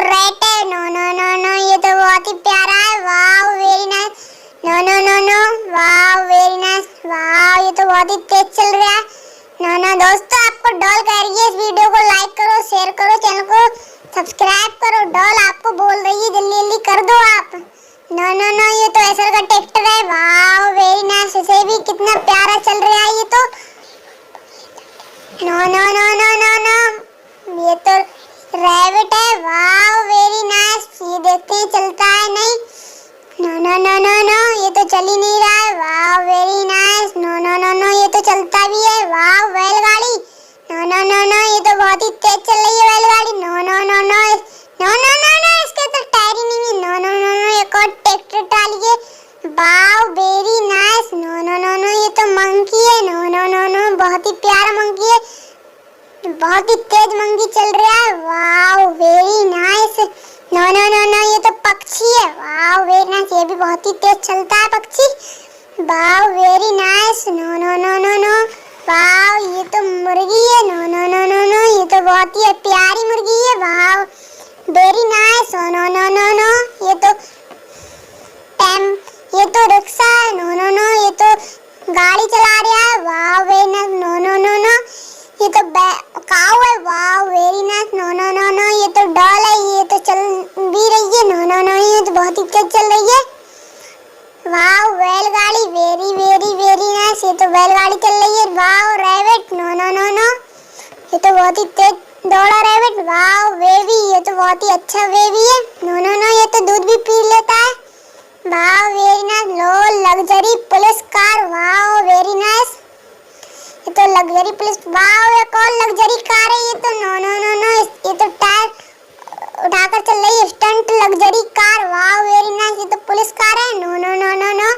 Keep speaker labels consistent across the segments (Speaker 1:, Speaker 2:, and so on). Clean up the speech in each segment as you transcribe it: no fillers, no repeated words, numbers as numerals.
Speaker 1: Red है। No no no no, ये तो बहुत ही प्यारा है। Wow very nice. No no no no, wow very nice. Wow ये तो बहुत ही तेज चल रहा है। नो नो दोस्तों, आपको डॉल कह रही है इस वीडियो को लाइक करो, शेयर करो, चैनल को सब्सक्राइब करो। डॉल आपको बोल रही है जल्दी जल्दी कर दो आप। नो नो नो, ये तो एसर का ट्रैक्टर है। वाओ वेरी नाइस, इसे भी कितना प्यारा चल रहा है ये तो। No no no no no no, ये तो रैबिट है। वाओ वेरी नाइस, ये देखते हैं चलता है नहीं। No no no no no, ये तो चल ही नहीं रहा है। Wow very nice. No no no no, ये तो चलता भी है। वाओ बैलगाड़ी। नो नो नो नो, ये तो बहुत ही तेज चल रही है बैलगाड़ी। No no no no no no no no, इसके तो टायर ही नहीं है। नो नो नो नो, एक और ट्रैक्टर डालिए। Wow very nice. No no no no, ये तो मंकी है। नो नो नो नो, बहुत ही प्यारा मंकी है, बहुत ही तेज मंकी चल रहा है। Wow very nice. No no no no, ये तो पक्षी है। वाओ वेरी नाइस, ये भी बहुत ही तेज चलता है पक्षी। Wow very nice. No no no no no, wow ये तो मुर्गी है। No no no no no, ये तो बहुत ही प्यारी मुर्गी है। Wow very nice. No no no no, ये तो रिक्शा है। नो नो नो, ये तो गाड़ी चला रहा है। Wow very nice. No no no no, ये तो काऊ है। Wow very nice. No no no no, ये तो डॉल है, ये तो चल भी रही है। नो नो नो, ये तो बहुत ही तेज चल रही है। वाओ बैलगाड़ी, वेरी वेरी वेरी नाइस, ये तो बैलगाड़ी चल रही है। Wow rabbit. No no no no, ये तो बहुत ही तेज दौड़ा रैबिट। वाओ बेबी, ये तो बहुत ही अच्छा बेबी है। नो नो नो, ये तो दूध भी पी लेता है। Wow very nice. लो luxury police car. Wow very nice, ये तो लग्जरी पुलिस। वाओ एक और लग्जरी कार है ये तो। नो नो नो नो, ये तो टायर उठाकर चल रही है, stunt luxury car. Wow very nice, ये तो पुलिस कार है। No no no no no,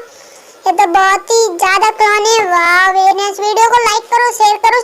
Speaker 1: ये तो बहुत ही ज्यादा क्लोन है। Wow very nice. वीडियो को लाइक करो, शेयर करो।